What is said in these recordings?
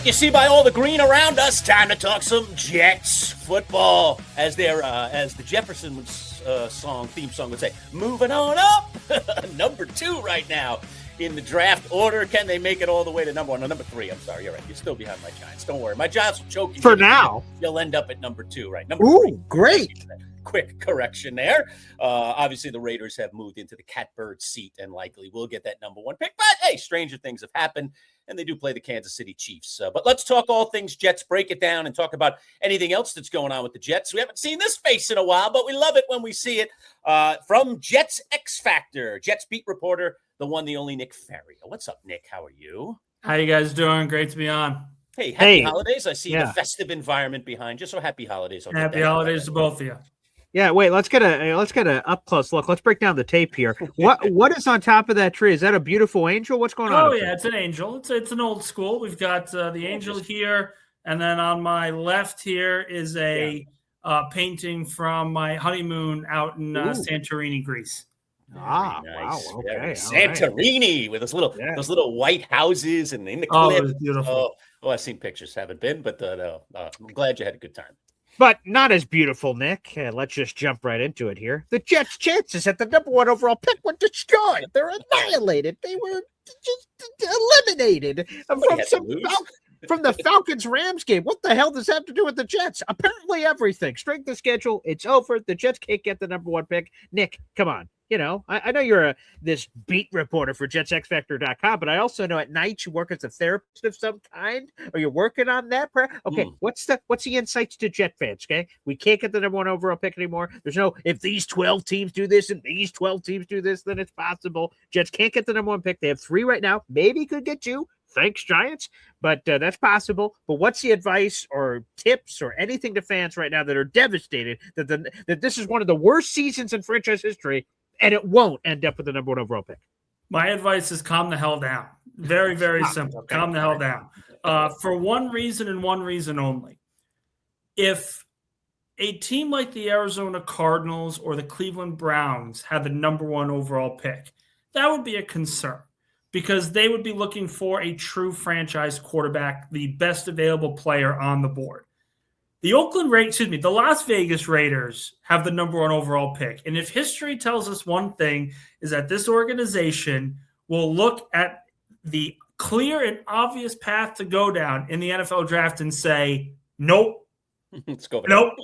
right, you see by all the green around us, time to talk some Jets football. As the Jefferson theme song would say, moving on up, number 2 right now in the draft order. Can they make it all the way to number 1? No, number 3. I'm sorry, you're right. You're still behind my Giants. Don't worry, my Giants will choke you for now. You'll end up at number 2, right? Number 3. Great. Quick correction there. Obviously, the Raiders have moved into the catbird seat and likely will get that number 1 pick. But hey, stranger things have happened, and they do play the Kansas City Chiefs. But let's talk all things Jets, break it down, and talk about anything else that's going on with the Jets. We haven't seen this face in a while, but we love it when we see it. From Jets X Factor, Jets beat reporter, the one, the only Nick Faria. What's up, Nick? How are you? How you guys doing? Great to be on. Hey, happy holidays. I see the festive environment behind you, so happy holidays. Happy holidays to both of you. Yeah, wait, let's get a up close look. Let's break down the tape here. What is on top of that tree? Is that a beautiful angel? What's going on? Oh yeah, it's an angel. It's an old school. We've got the angel here, and then on my left here is a painting from my honeymoon out in Santorini, Greece. Nice. Wow. Okay. Santorini with those little white houses and in the cliff. It was beautiful. Oh, I've seen pictures. Haven't been, but I'm glad you had a good time. But not as beautiful, Nick. Let's just jump right into it here. The Jets' chances at the number 1 overall pick were destroyed. They're annihilated. They were just eliminated from the Falcons-Rams game. What the hell does that have to do with the Jets? Apparently everything. Strength of schedule, it's over. The Jets can't get the number 1 pick. Nick, come on. You know, I know you're this beat reporter for JetsXFactor.com, but I also know at night you work as a therapist of some kind, or you're working on that. Okay, what's the insights to Jet fans? Okay, we can't get the number 1 overall pick anymore. There's no if these 12 teams do this and these 12 teams do this, then it's possible. Jets can't get the number 1 pick. They have 3 right now. Maybe could get 2. Thanks, Giants, but that's possible. But what's the advice or tips or anything to fans right now that are devastated that this is one of the worst seasons in franchise history? And it won't end up with the number 1 overall pick. My advice is calm the hell down. Very, very simple. Okay. Calm the hell down. For one reason and one reason only. If a team like the Arizona Cardinals or the Cleveland Browns had the number 1 overall pick, that would be a concern because they would be looking for a true franchise quarterback, the best available player on the board. The Las Vegas Raiders have the number 1 overall pick. And if history tells us one thing, is that this organization will look at the clear and obvious path to go down in the NFL draft and say, nope,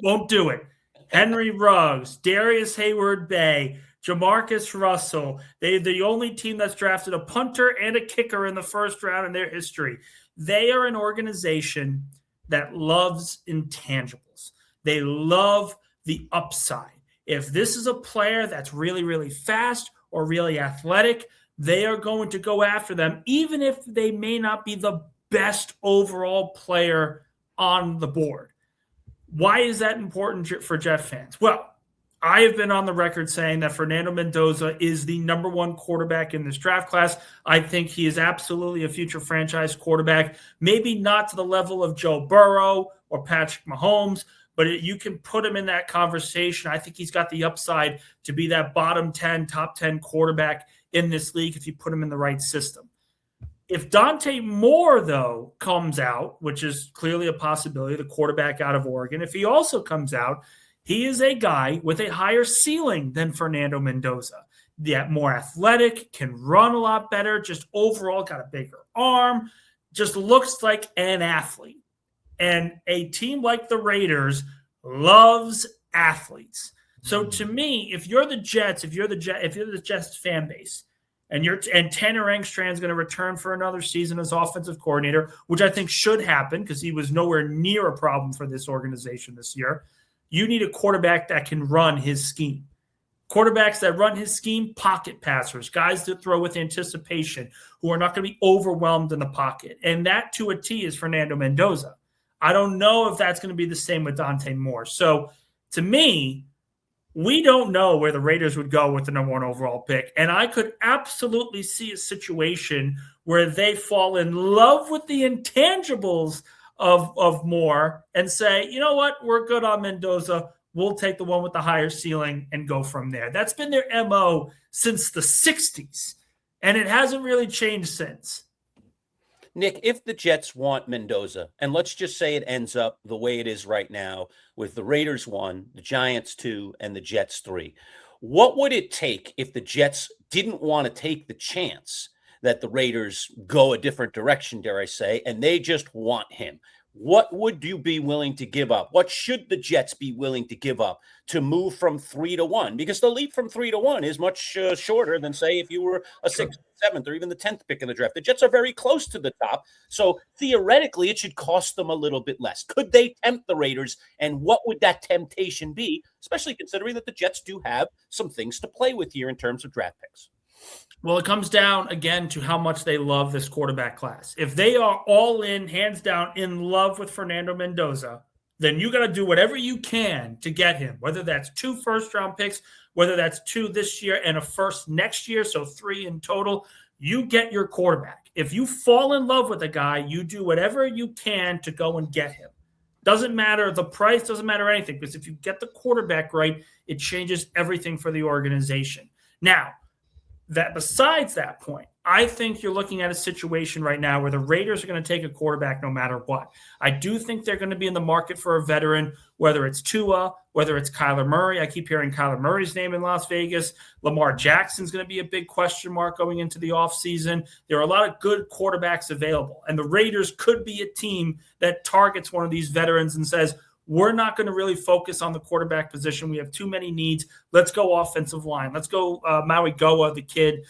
won't do it. Henry Ruggs, Darius Hayward-Bay, Jamarcus Russell, they're the only team that's drafted a punter and a kicker in the first round in their history. They are an organization that loves intangibles. They love the upside. If this is a player that's really, really fast or really athletic, they are going to go after them, even if they may not be the best overall player on the board. Why is that important for Jet fans? Well, I have been on the record saying that Fernando Mendoza is the number 1 quarterback in this draft class. I think he is absolutely a future franchise quarterback, maybe not to the level of Joe Burrow or Patrick Mahomes, but you can put him in that conversation. I think he's got the upside to be that bottom 10, top 10 quarterback in this league if you put him in the right system. If Dante Moore, though, comes out, which is clearly a possibility, the quarterback out of Oregon, if he also comes out, he is a guy with a higher ceiling than Fernando Mendoza. Yet more athletic, can run a lot better, just overall got a bigger arm, just looks like an athlete. And a team like the Raiders loves athletes. So to me, if you're the Jets, if you're the Jets fan base, and Tanner Engstrand's going to return for another season as offensive coordinator, which I think should happen because he was nowhere near a problem for this organization this year. You need a quarterback that can run his scheme. Quarterbacks that run his scheme, pocket passers, guys that throw with anticipation, who are not going to be overwhelmed in the pocket. And that to a T is Fernando Mendoza. I don't know if that's going to be the same with Dante Moore. So to me, we don't know where the Raiders would go with the number 1 overall pick. And I could absolutely see a situation where they fall in love with the intangibles of Moore and say, you know what, we're good on Mendoza. We'll take the one with the higher ceiling and go from there. That's been their MO since the 60s, and it hasn't really changed since. Nick, if the Jets want Mendoza, and let's just say it ends up the way it is right now with the Raiders 1, the Giants 2, and the Jets 3, what would it take if the Jets didn't want to take the chance that the Raiders go a different direction, dare I say, and they just want him? What would you be willing to give up? What should the Jets be willing to give up to move from 3 to 1? Because the leap from 3 to 1 is much shorter than, say, if you were a 6th, 7th, or even the 10th pick in the draft. The Jets are very close to the top. So theoretically, it should cost them a little bit less. Could they tempt the Raiders? And what would that temptation be, especially considering that the Jets do have some things to play with here in terms of draft picks? Well, it comes down again to how much they love this quarterback class. If they are all in, hands down, in love with Fernando Mendoza, then you got to do whatever you can to get him, whether that's 2 first-round picks, whether that's 2 this year and a first next year, so 3 in total. You get your quarterback. If you fall in love with a guy, you do whatever you can to go and get him. Doesn't matter the price, doesn't matter anything, because if you get the quarterback right, it changes everything for the organization. Now, that besides that point, I think you're looking at a situation right now where the Raiders are going to take a quarterback no matter what. I do think they're going to be in the market for a veteran, whether it's Tua, whether it's Kyler Murray. I keep hearing Kyler Murray's name in Las Vegas. Lamar Jackson's going to be a big question mark going into the offseason. There are a lot of good quarterbacks available, and the Raiders could be a team that targets one of these veterans and says, we're not going to really focus on the quarterback position. We have too many needs. Let's go offensive line. Let's go Maui Goa, the kid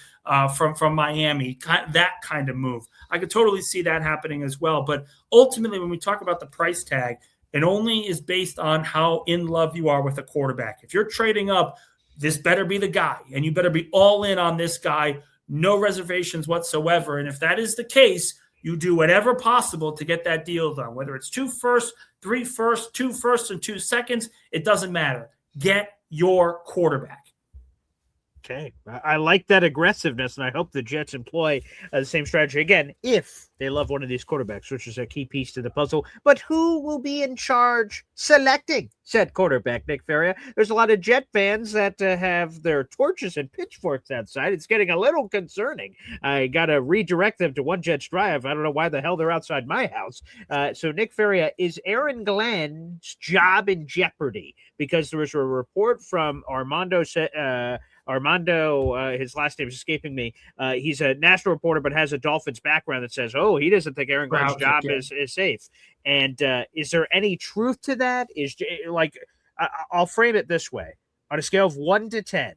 from Miami, that kind of move. I could totally see that happening as well. But ultimately, when we talk about the price tag, it only is based on how in love you are with a quarterback. If you're trading up, this better be the guy, and you better be all in on this guy, no reservations whatsoever. And if that is the case, you do whatever possible to get that deal done, whether it's 2 firsts, 3 firsts, 2 firsts, and 2 seconds. It doesn't matter. Get your quarterback. Okay. I like that aggressiveness, and I hope the Jets employ the same strategy again if they love one of these quarterbacks, which is a key piece to the puzzle. But who will be in charge selecting said quarterback, Nick Faria? There's a lot of Jet fans that have their torches and pitchforks outside. It's getting a little concerning. I got to redirect them to One Jets Drive. I don't know why the hell they're outside my house. So, Nick Faria, is Aaron Glenn's job in jeopardy? Because there was a report from Armando, his last name is escaping me. He's a national reporter, but has a Dolphins background that says, oh, he doesn't think Aaron Glenn's job is safe. And is there any truth to that? I'll frame it this way. On a scale of 1 to 10,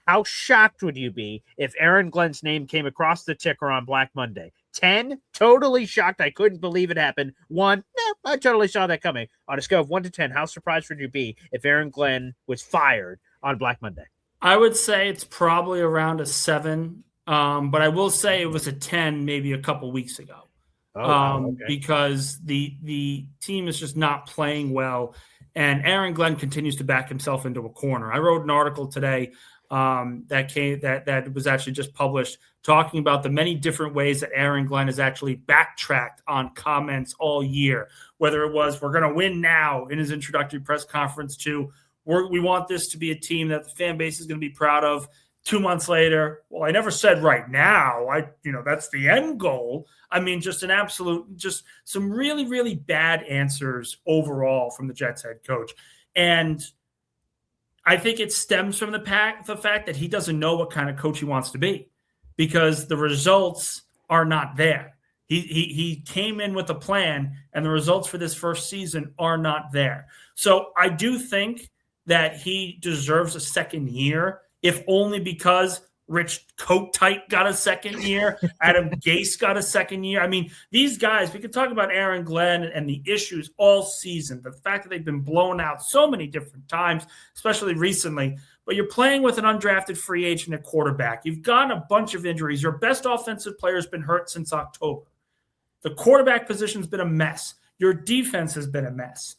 how shocked would you be if Aaron Glenn's name came across the ticker on Black Monday? 10, totally shocked. I couldn't believe it happened. 1, no, I totally saw that coming. On a scale of 1 to 10, how surprised would you be if Aaron Glenn was fired on Black Monday? I would say it's probably around a 7, but I will say it was a 10 maybe a couple weeks ago. Okay. Because the team is just not playing well, and Aaron Glenn continues to back himself into a corner. I wrote an article today that was actually just published talking about the many different ways that Aaron Glenn has actually backtracked on comments all year, whether it was we're going to win now in his introductory press conference to we want this to be a team that the fan base is going to be proud of. 2 months later, well, I never said right now. That's the end goal. I mean, just some really, really bad answers overall from the Jets head coach. And I think it stems from the fact that he doesn't know what kind of coach he wants to be because the results are not there. He came in with a plan, and the results for this first season are not there. So I do think that he deserves a second year, if only because Rich Kotite got a second year, Adam Gase got a second year. I mean, these guys, we could talk about Aaron Glenn and the issues all season, the fact that they've been blown out so many different times, especially recently, but you're playing with an undrafted free agent at quarterback. You've gotten a bunch of injuries. Your best offensive player has been hurt since October. The quarterback position's been a mess. Your defense has been a mess.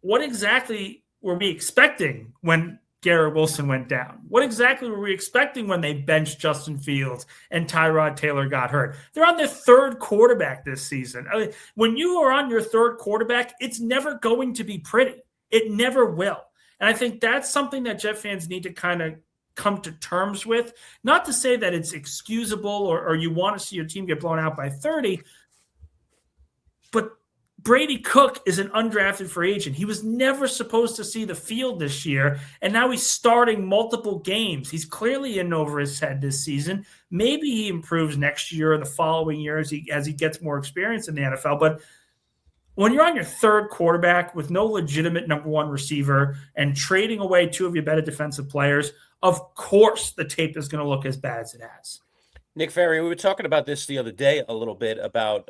What exactly were we expecting when Garrett Wilson went down? What exactly were we expecting when they benched Justin Fields and Tyrod Taylor got hurt? They're on their 3rd quarterback this season. I mean, when you are on your 3rd quarterback, it's never going to be pretty. It never will. And I think that's something that Jet fans need to kind of come to terms with. Not to say that it's excusable or you want to see your team get blown out by 30, but Brady Cook is an undrafted free agent. He was never supposed to see the field this year, and now he's starting multiple games. He's clearly in over his head this season. Maybe he improves next year or the following year as he gets more experience in the NFL. But when you're on your third quarterback with no legitimate number one receiver and trading away two of your better defensive players, of course the tape is going to look as bad as it has. Nick Faria, we were talking about this the other day a little bit about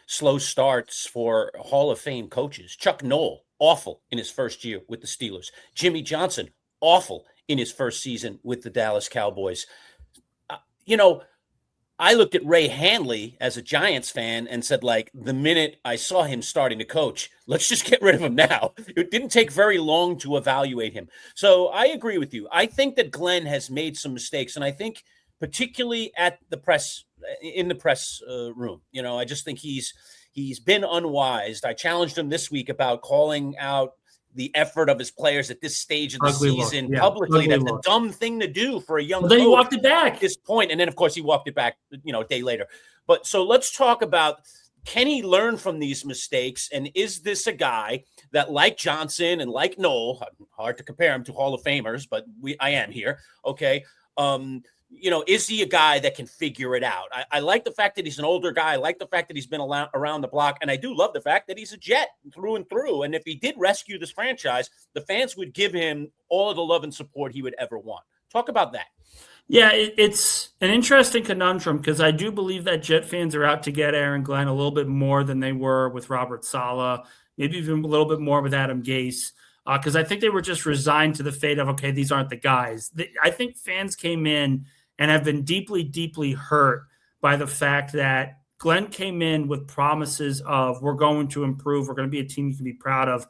slow starts for Hall of Fame coaches. Chuck Noll, awful in his first year with the Steelers. Jimmy Johnson, awful in his first season with the Dallas Cowboys. I looked at Ray Handley as a Giants fan and said, like, the minute I saw him starting to coach, let's just get rid of him now. It didn't take very long to evaluate him. So I agree with you. I think that Glenn has made some mistakes, and I think particularly in the press room. I just think he's been unwise. I challenged him this week about calling out the effort of his players at this stage of the season publicly. That's a dumb thing to do for a young coach. Then he walked it back at this point. And then, of course, he walked it back, a day later. But so let's talk about, can he learn from these mistakes? And is this a guy that, like Johnson and like Noel, hard to compare him to Hall of Famers, but I am here, okay, is he a guy that can figure it out? I like the fact that he's an older guy. I like the fact that he's been around the block. And I do love the fact that he's a Jet through and through. And if he did rescue this franchise, the fans would give him all of the love and support he would ever want. Talk about that. Yeah, it's an interesting conundrum because I do believe that Jet fans are out to get Aaron Glenn a little bit more than they were with Robert Saleh, maybe even a little bit more with Adam Gase. Because I think they were just resigned to the fate of, okay, these aren't the guys. I think fans came in and have been deeply, deeply hurt by the fact that Glenn came in with promises of, we're going to improve, we're going to be a team you can be proud of.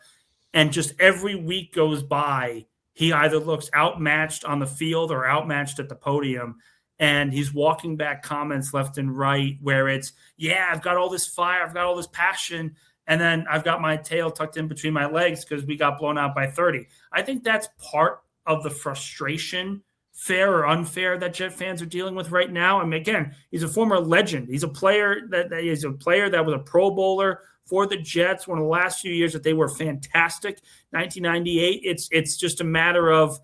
And just every week goes by, he either looks outmatched on the field or outmatched at the podium. And he's walking back comments left and right where it's, yeah, I've got all this fire, I've got all this passion, and then I've got my tail tucked in between my legs because we got blown out by 30. I think that's part of the frustration, fair or unfair, that Jet fans are dealing with right now. I mean, again, he's a former legend. He's a player that was a Pro Bowler for the Jets. One of the last few years that they were fantastic. 1998. It's just a matter of,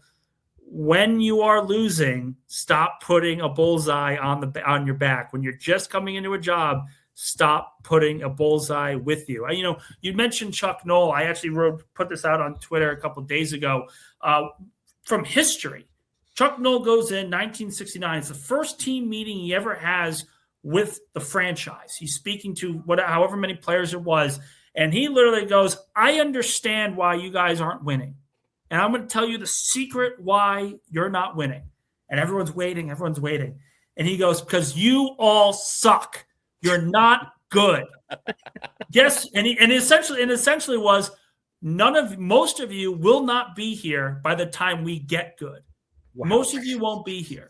when you are losing, stop putting a bullseye on your back. When you're just coming into a job, stop putting a bullseye with you. You mentioned Chuck Noll. I actually put this out on Twitter a couple of days ago. From history, Chuck Noll goes in 1969. It's the first team meeting he ever has with the franchise. He's speaking to however many players it was, and he literally goes, I understand why you guys aren't winning, and I'm going to tell you the secret why you're not winning. And everyone's waiting. And he goes, because you all suck. You're not good. Yes, and essentially was, most of you will not be here by the time we get good. Wow. Most of you won't be here,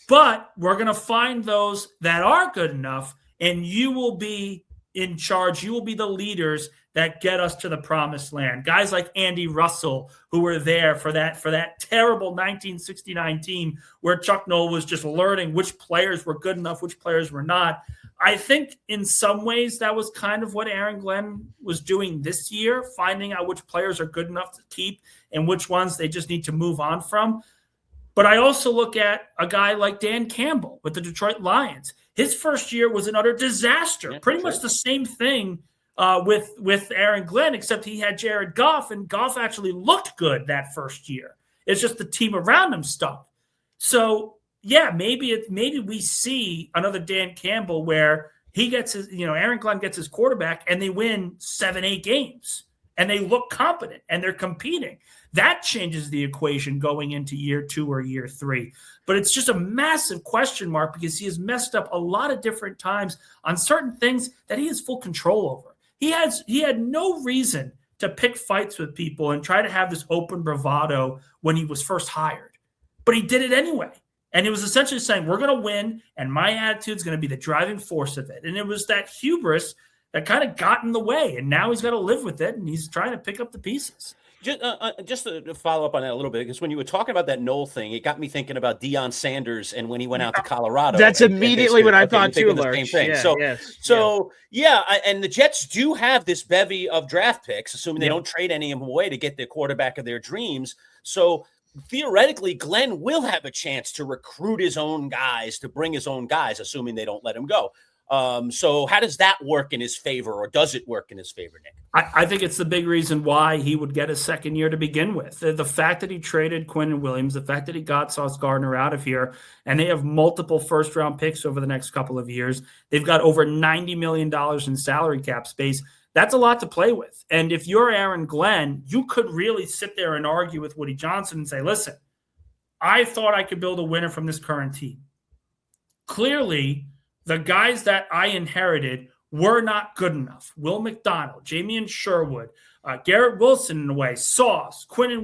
but we're going to find those that are good enough, and you will be in charge. You will be the leaders that get us to the promised land. Guys like Andy Russell, who were there for that terrible 1969 team where Chuck Noll was just learning which players were good enough, which players were not. I think in some ways that was kind of what Aaron Glenn was doing this year, finding out which players are good enough to keep and which ones they just need to move on from. But I also look at a guy like Dan Campbell with the Detroit Lions. His first year was an utter disaster. Yeah, pretty much the same thing with Aaron Glenn, except he had Jared Goff, and Goff actually looked good that first year. It's just the team around him stunk. So, yeah, maybe we see another Dan Campbell where he gets his, Aaron Glenn gets his quarterback and they win 7-8 games and they look competent and they're competing. That changes the equation going into year 2 or year 3. But it's just a massive question mark because he has messed up a lot of different times on certain things that he has full control over. He had no reason to pick fights with people and try to have this open bravado when he was first hired. But he did it anyway. And he was essentially saying, we're going to win, and my attitude is going to be the driving force of it. And it was that hubris that kind of got in the way. And now he's got to live with it, and he's trying to pick up the pieces. Just to follow up on that a little bit, because when you were talking about that Knoll thing, it got me thinking about Deion Sanders and when he went out to Colorado. That's immediately what I thought too, the Lurch. same thing. Yeah, And the Jets do have this bevy of draft picks, assuming they don't trade any of them away to get the quarterback of their dreams. So theoretically, Glenn will have a chance to recruit his own guys, to bring his own guys, assuming they don't let him go. So how does that work in his favor, or does it work in his favor, Nick? I think it's the big reason why he would get a second year to begin with. The fact that he traded Quinn Williams, the fact that he got Sauce Gardner out of here, and they have multiple first-round picks over the next couple of years. They've got over $90 million in salary cap space. That's a lot to play with. And if you're Aaron Glenn, you could really sit there and argue with Woody Johnson and say, listen, I thought I could build a winner from this current team. Clearly, the guys that I inherited were not good enough. Will McDonald, Jamian Sherwood, Garrett Wilson in a way, Sauce, Quincy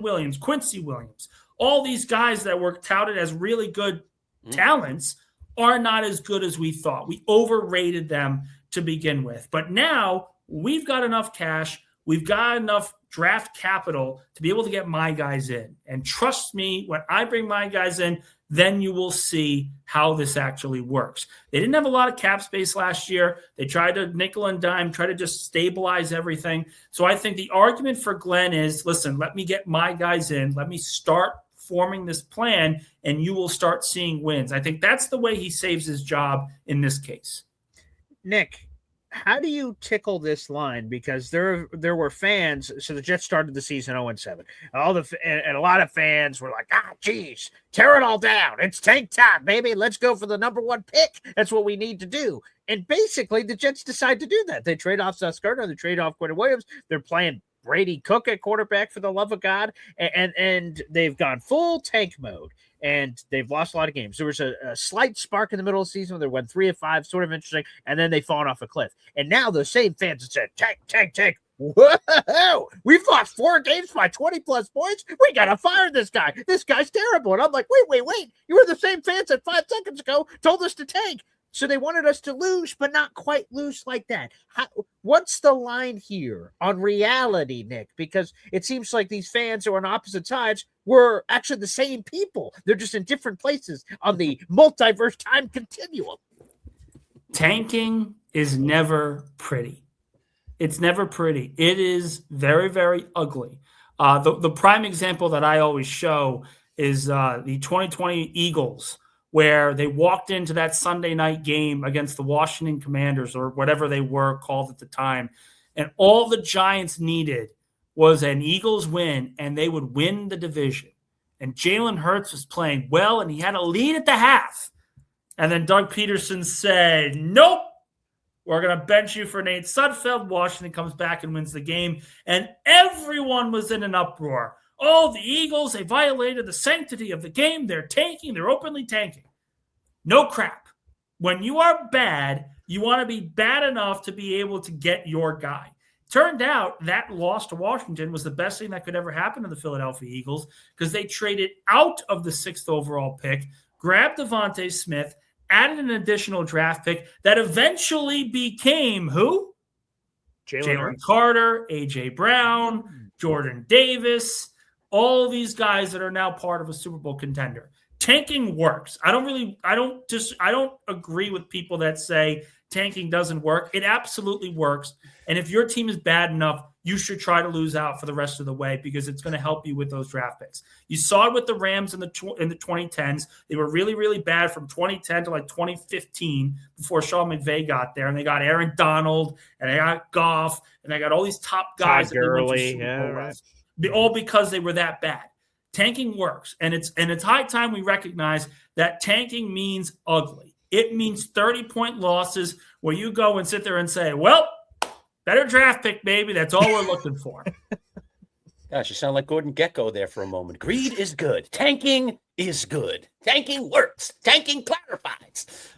Williams, all these guys that were touted as really good talents are not as good as we thought. We overrated them to begin with. But now we've got enough cash. We've got enough draft capital to be able to get my guys in. And trust me, when I bring my guys in, then you will see how this actually works. They didn't have a lot of cap space last year. They tried to nickel and dime, try to just stabilize everything. So I think the argument for Glenn is, listen, let me get my guys in. Let me start forming this plan, and you will start seeing wins. I think that's the way he saves his job in this case. Nick, how do you tickle this line? Because there were fans. So the Jets started the season 0-7. And a lot of fans were like, geez, tear it all down. It's tank time, baby. Let's go for the number one pick. That's what we need to do. And basically, the Jets decide to do that. They trade off Sauce Gardner. They trade off Quinn Williams. They're playing Brady Cook at quarterback, for the love of God. And they've gone full tank mode. And they've lost a lot of games. There was a slight spark in the middle of the season where they went 3-5, sort of interesting, and then they've fallen off a cliff. And now those same fans have said, tank. Whoa! We've lost 4 games by 20-plus points. We got to fire this guy. This guy's terrible. And I'm like, wait. You were the same fans that 5 seconds ago told us to tank. So they wanted us to lose, but not quite lose like that. What's the line here on reality, Nick? Because it seems like these fans who are on opposite sides were actually the same people. They're just in different places on the multiverse time continuum. Tanking is never pretty. It's never pretty. It is very, very ugly. The prime example that I always show is the 2020 Eagles, where they walked into that Sunday night game against the Washington Commanders, or whatever they were called at the time, and all the Giants needed was an Eagles win, and they would win the division. And Jalen Hurts was playing well, and he had a lead at the half. And then Doug Peterson said, nope, we're going to bench you for Nate Sudfeld. Washington comes back and wins the game, and everyone was in an uproar. Oh, the Eagles, they violated the sanctity of the game. They're tanking. They're openly tanking. No crap. When you are bad, you want to be bad enough to be able to get your guy. Turned out that loss to Washington was the best thing that could ever happen to the Philadelphia Eagles, because they traded out of the 6th overall pick, grabbed Devontae Smith, added an additional draft pick that eventually became who? Jalen Carter, A.J. Brown, Jordan Davis, all these guys that are now part of a Super Bowl contender. Tanking works. I don't agree with people that say tanking doesn't work. It absolutely works. And if your team is bad enough, you should try to lose out for the rest of the way, because it's going to help you with those draft picks. You saw it with the Rams in the 2010s. They were really, really bad from 2010 to like 2015 before Sean McVay got there. And they got Aaron Donald, and they got Goff, and they got all these top guys. Todd Gurley, right. All because they were that bad. Tanking works, and it's high time we recognize that tanking means ugly. It means 30-point losses where you go and sit there and say, well, better draft pick, baby. That's all we're looking for. Gosh, you sound like Gordon Gekko there for a moment. Greed is good. Tanking is good. Tanking works. Tanking clarifies.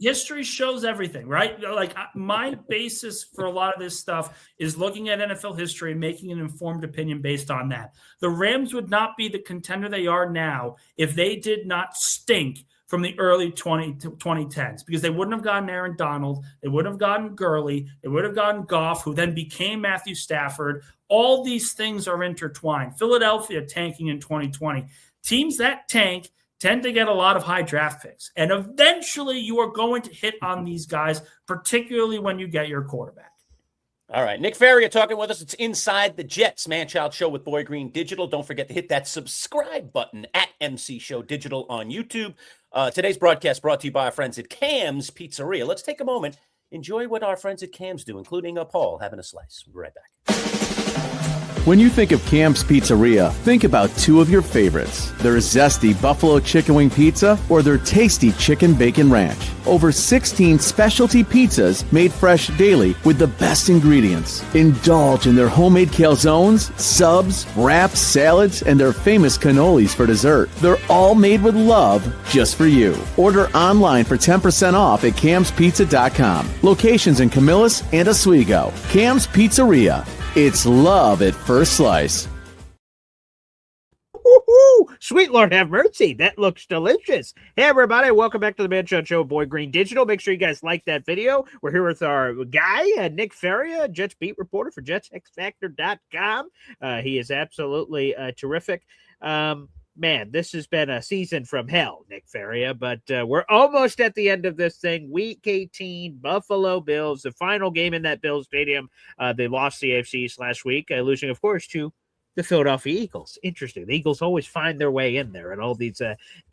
History shows everything, right? Like, my basis for a lot of this stuff is looking at NFL history and making an informed opinion based on that. The Rams would not be the contender they are now if they did not stink from the early 2010s, because they wouldn't have gotten Aaron Donald. They wouldn't have gotten Gurley. They would have gotten Goff, who then became Matthew Stafford. All these things are intertwined. Philadelphia tanking in 2020. Teams that tank tend to get a lot of high draft picks. And eventually you are going to hit on these guys, particularly when you get your quarterback. All right. Nick Faria talking with us. It's Inside the Jets, Manchild Show with Boy Green Digital. Don't forget to hit that subscribe button at MC Show Digital on YouTube. Today's broadcast brought to you by our friends at Cam's Pizzeria. Let's take a moment, enjoy what our friends at Cam's do, including Paul having a slice. We'll be right back. When you think of Cam's Pizzeria, think about two of your favorites. Their zesty buffalo chicken wing pizza or their tasty chicken bacon ranch. Over 16 specialty pizzas made fresh daily with the best ingredients. Indulge in their homemade calzones, subs, wraps, salads, and their famous cannolis for dessert. They're all made with love just for you. Order online for 10% off at camspizza.com. Locations in Camillus and Oswego. Cam's Pizzeria. It's love at first slice. Woo-hoo! Sweet Lord have mercy. That looks delicious. Hey, everybody. Welcome back to the Manchild Show, Boy Green Digital. Make sure you guys like that video. We're here with our guy, Nick Faria, Jets beat reporter for JetsXFactor.com. He is absolutely terrific. Man, this has been a season from hell, Nick Faria, but we're almost at the end of this thing. Week 18, Buffalo Bills, the final game in that Bills stadium. They lost the AFC East last week, losing, of course, to the Philadelphia Eagles. Interesting. The Eagles always find their way in there and all these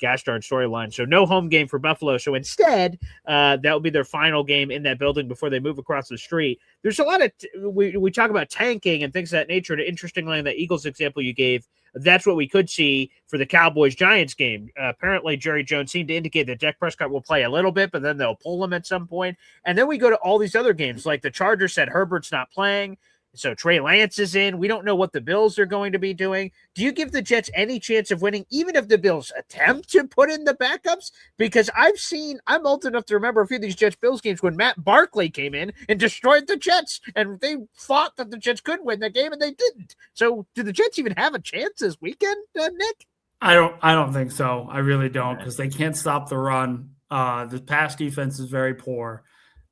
gosh darn storylines. So no home game for Buffalo. So instead, that will be their final game in that building before they move across the street. There's a lot of we talk about tanking and things of that nature. And interestingly, in the Eagles example you gave, that's what we could see for the Cowboys-Giants game. Apparently, Jerry Jones seemed to indicate that Dak Prescott will play a little bit, but then they'll pull him at some point. And then we go to all these other games, like the Chargers said Herbert's not playing. So Trey Lance is in. We don't know what the Bills are going to be doing. Do you give the Jets any chance of winning, even if the Bills attempt to put in the backups? Because I'm old enough to remember a few of these Jets-Bills games when Matt Barkley came in and destroyed the Jets, and they thought that the Jets could win the game, and they didn't. So do the Jets even have a chance this weekend, Nick? I don't think so. I really don't, because they can't stop the run. The pass defense is very poor.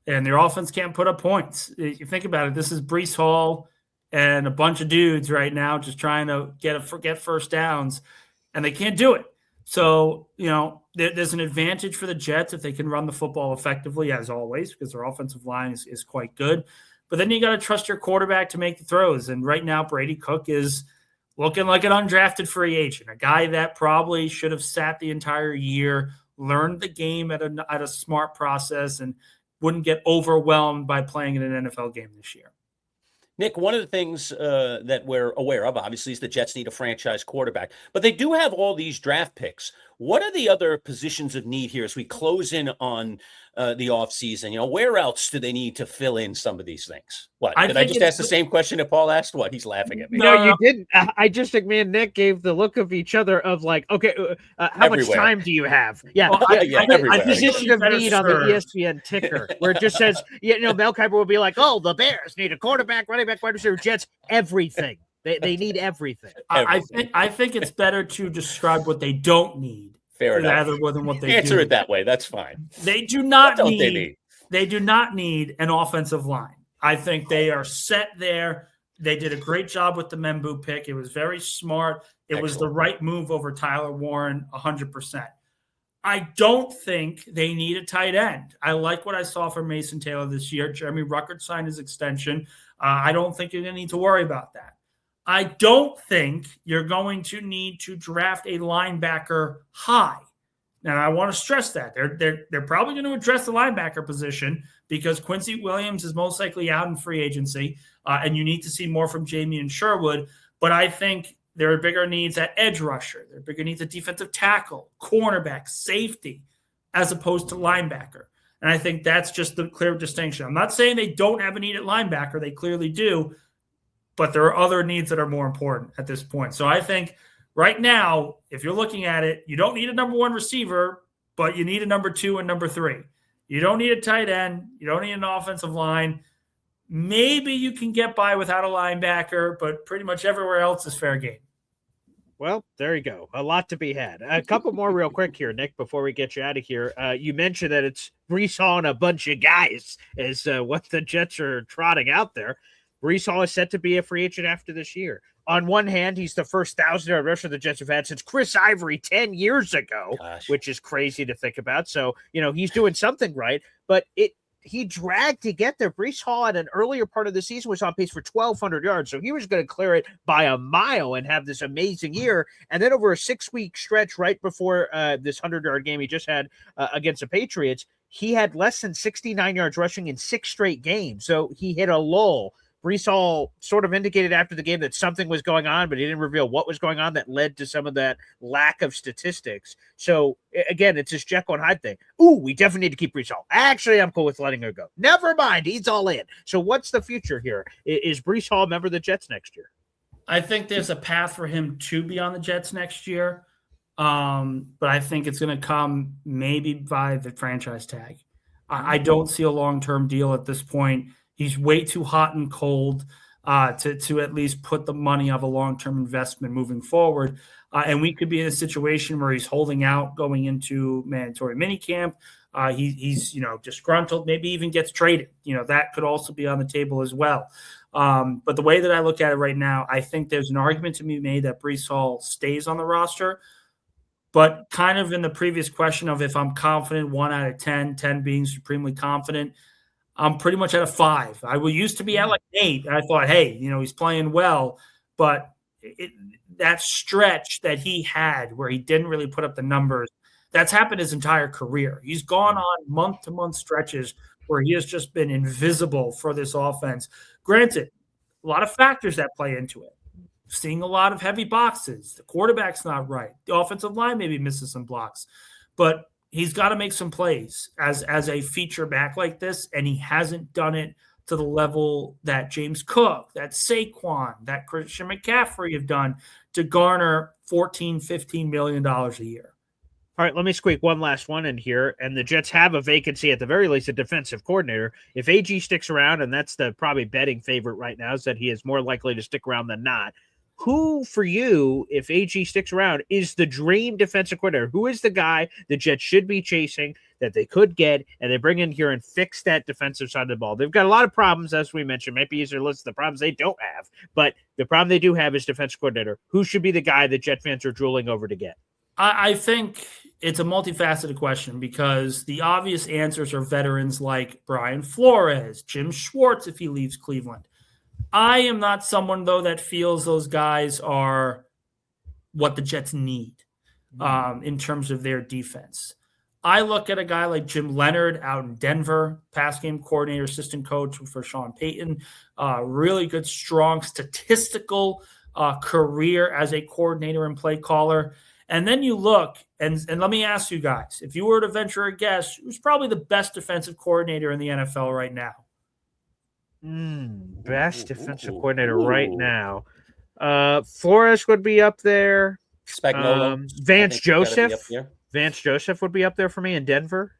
And their offense can't put up points. You think about it. This is Breece Hall and a bunch of dudes right now just trying to get first downs, and they can't do it. So, there's an advantage for the Jets if they can run the football effectively, as always, because their offensive line is quite good. But then you got to trust your quarterback to make the throws. And right now, Brady Cook is looking like an undrafted free agent, a guy that probably should have sat the entire year, learned the game at a smart process, and wouldn't get overwhelmed by playing in an NFL game this year. Nick, one of the things that we're aware of, obviously, is the Jets need a franchise quarterback. But they do have all these draft picks. What are the other positions of need here as we close in on the offseason? Where else do they need to fill in some of these things? What? Did I just ask the same question that Paul asked? What? He's laughing at me. No, you didn't. I just think me and Nick gave the look of each other of like, okay, how much time do you have? Yeah. Position of need on the ESPN ticker where it just says, Mel Kiper will be like, oh, the Bears need a quarterback, running back, wide receiver, Jets, everything. They need everything. I think it's better to describe what they don't need. Fair enough. Rather than what they answer it that way. That's fine. They do not need. They do not need an offensive line. I think they are set there. They did a great job with the Membu pick. It was very smart. It was the right move over Tyler Warren, 100%. I don't think they need a tight end. I like what I saw from Mason Taylor this year. Jeremy Ruckert signed his extension. I don't think you're going to need to worry about that. I don't think you're going to need to draft a linebacker high. Now, I want to stress that. They're probably going to address the linebacker position because Quincy Williams is most likely out in free agency, and you need to see more from Jamie and Sherwood. But I think there are bigger needs at edge rusher. There are bigger needs at defensive tackle, cornerback, safety, as opposed to linebacker. And I think that's just the clear distinction. I'm not saying they don't have a need at linebacker. They clearly do. But there are other needs that are more important at this point. So I think right now, if you're looking at it, you don't need a number one receiver, but you need a number two and number three. You don't need a tight end. You don't need an offensive line. Maybe you can get by without a linebacker, but pretty much everywhere else is fair game. Well, there you go. A lot to be had. A couple more real quick here, Nick, before we get you out of here. You mentioned that it's Breece Hall and a bunch of guys is what the Jets are trotting out there. Breece Hall is set to be a free agent after this year. On one hand, he's the first 1,000-yard rusher the Jets have had since Chris Ivory 10 years ago, which is crazy to think about. So, he's doing something right, but he dragged to get there. Breece Hall at an earlier part of the season was on pace for 1,200 yards, so he was going to clear it by a mile and have this amazing year. And then over a 6-week stretch right before this 100-yard game he just had against the Patriots, he had less than 69 yards rushing in 6 straight games. So he hit a lull. Breece Hall sort of indicated after the game that something was going on, but he didn't reveal what was going on that led to some of that lack of statistics. So, again, it's this Jekyll and Hyde thing. Ooh, we definitely need to keep Breece Hall. Actually, I'm cool with letting her go. Never mind. He's all in. So what's the future here? Is Breece Hall a member of the Jets next year? I think there's a path for him to be on the Jets next year, but I think it's going to come maybe by the franchise tag. I don't see a long-term deal at this point. He's way too hot and cold to at least put the money of a long-term investment moving forward. And we could be in a situation where he's holding out going into mandatory minicamp. He's disgruntled, maybe even gets traded. That could also be on the table as well. But the way that I look at it right now, I think there's an argument to be made that Breece Hall stays on the roster. But kind of in the previous question of if I'm confident, 1 out of 10, 10 being supremely confident, I'm pretty much at a 5. I used to be at like 8. I thought, hey, he's playing well. But that stretch that he had where he didn't really put up the numbers, that's happened his entire career. He's gone on month-to-month stretches where he has just been invisible for this offense. Granted, a lot of factors that play into it. Seeing a lot of heavy boxes. The quarterback's not right. The offensive line maybe misses some blocks. But he's got to make some plays as a feature back like this, and he hasn't done it to the level that James Cook, that Saquon, that Christian McCaffrey have done to garner $14, $15 million a year. All right, let me squeak one last one in here, and the Jets have a vacancy, at the very least, a defensive coordinator. If AG sticks around, and that's the probably betting favorite right now, is that he is more likely to stick around than not. Who, for you, if AG sticks around, is the dream defensive coordinator? Who is the guy the Jets should be chasing that they could get and they bring in here and fix that defensive side of the ball? They've got a lot of problems, as we mentioned. Might be easier to list the problems they don't have, but the problem they do have is defensive coordinator. Who should be the guy that Jet fans are drooling over to get? I think it's a multifaceted question because the obvious answers are veterans like Brian Flores, Jim Schwartz if he leaves Cleveland. I am not someone, though, that feels those guys are what the Jets need in terms of their defense. I look at a guy like Jim Leonard out in Denver, pass game coordinator, assistant coach for Sean Payton, really good, strong statistical career as a coordinator and play caller. And then you look, and let me ask you guys, if you were to venture a guess, who's probably the best defensive coordinator in the NFL right now? Best defensive coordinator right now. Flores would be up there. Spagnuolo. Vance Joseph. Vance Joseph would be up there for me in Denver.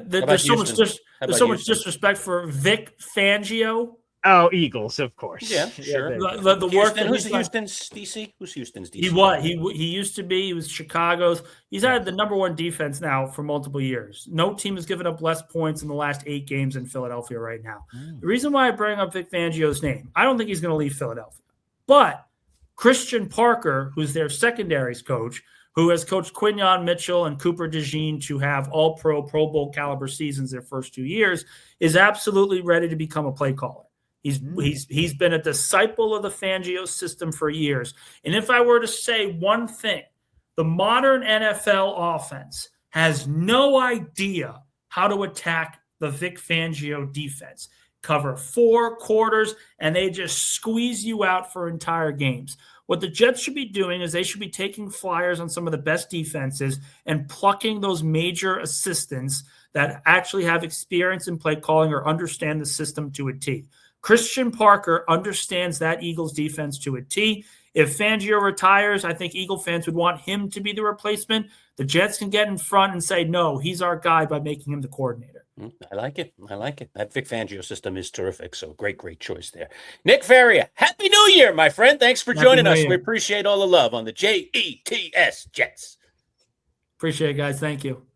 There's so much disrespect for Vic Fangio. Oh, Eagles, of course. Yeah, sure. The work who's Houston's DC? Who's Houston's DC? He used to be. He was Chicago's. He's had the number one defense now for multiple years. No team has given up less points in the last 8 games in Philadelphia right now. The reason why I bring up Vic Fangio's name, I don't think he's going to leave Philadelphia. But Christian Parker, who's their secondaries coach, who has coached Quinyon Mitchell and Cooper DeJean to have all-pro, Pro Bowl caliber seasons their first 2 years, is absolutely ready to become a play caller. He's been a disciple of the Fangio system for years. And if I were to say one thing, the modern NFL offense has no idea how to attack the Vic Fangio defense. Cover 4 quarters, and they just squeeze you out for entire games. What the Jets should be doing is they should be taking flyers on some of the best defenses and plucking those major assistants that actually have experience in play calling or understand the system to a T. Christian Parker understands that Eagles defense to a T. If Fangio retires, I think Eagle fans would want him to be the replacement. The Jets can get in front and say, no, he's our guy by making him the coordinator. I like it. That Vic Fangio system is terrific. So great choice there. Nick Faria, Happy New Year, my friend. Thanks for joining us. We appreciate all the love on the JETS Jets. Appreciate it, guys. Thank you.